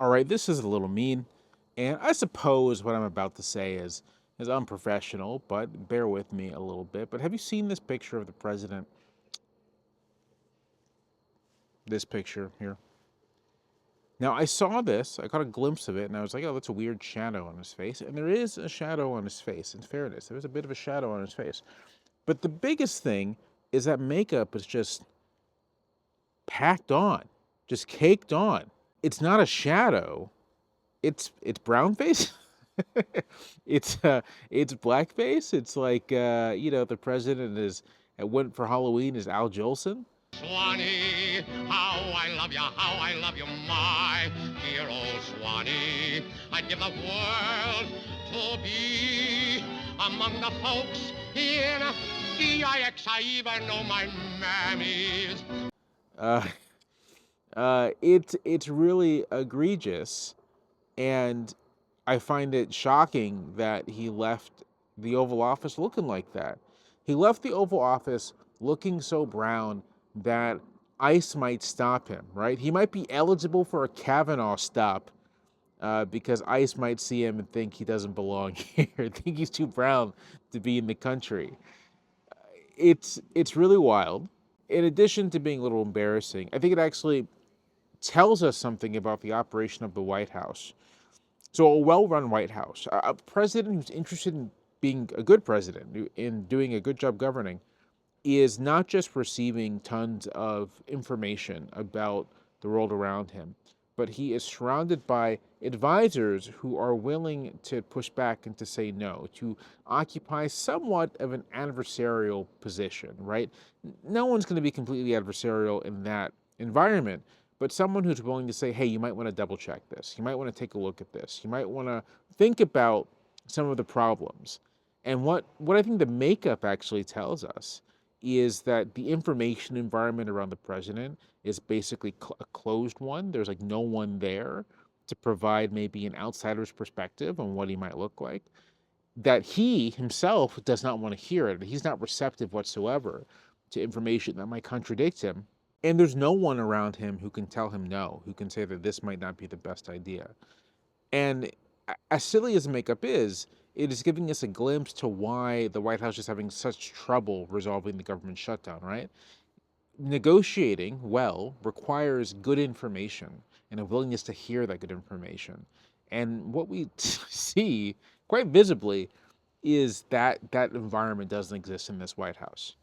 All right, this is a little mean, and I suppose what I'm about to say is unprofessional, but bear with me a little bit. But have you seen this picture of the president? This picture here. Now, I saw this, I caught a glimpse of it, and I was like, oh, that's a weird shadow on his face. And there is a shadow on his face, in fairness. There is a bit of a shadow on his face. But the biggest thing is that makeup is just packed on, just caked on. It's not a shadow, it's brown face. it's it's blackface. It's like the president is went for Halloween as Al Jolson. Swanee, how I love you, my dear old Swanee. I'd give the world to be among the folks in DIX. I even know my mammies. Uh, it's really egregious, and I find it shocking that he left the Oval Office looking like that. He left the Oval Office looking so brown that ICE might stop him, right? He might be eligible for a Kavanaugh stop because ICE might see him and think he doesn't belong here, think he's too brown to be in the country. It's really wild. In addition to being a little embarrassing, I think it actually tells us something about the operation of the White House. So a well-run White House, a president who's interested in being a good president, in doing a good job governing, is not just receiving tons of information about the world around him, but he is surrounded by advisors who are willing to push back and to say no, to occupy somewhat of an adversarial position, right? No one's going to be completely adversarial in that environment, but someone who's willing to say, hey, you might want to double check this. You might want to take a look at this. You might want to think about some of the problems. And what I think the makeup actually tells us is that the information environment around the president is basically a closed one. There's like no one there to provide maybe an outsider's perspective on what he might look like. That he himself does not want to hear it. He's not receptive whatsoever to information that might contradict him. And there's no one around him who can tell him no, who can say that this might not be the best idea. And as silly as the makeup is, it is giving us a glimpse to why the White House is having such trouble resolving the government shutdown, right? Negotiating well requires good information and a willingness to hear that good information. And what we see quite visibly is that that environment doesn't exist in this White House.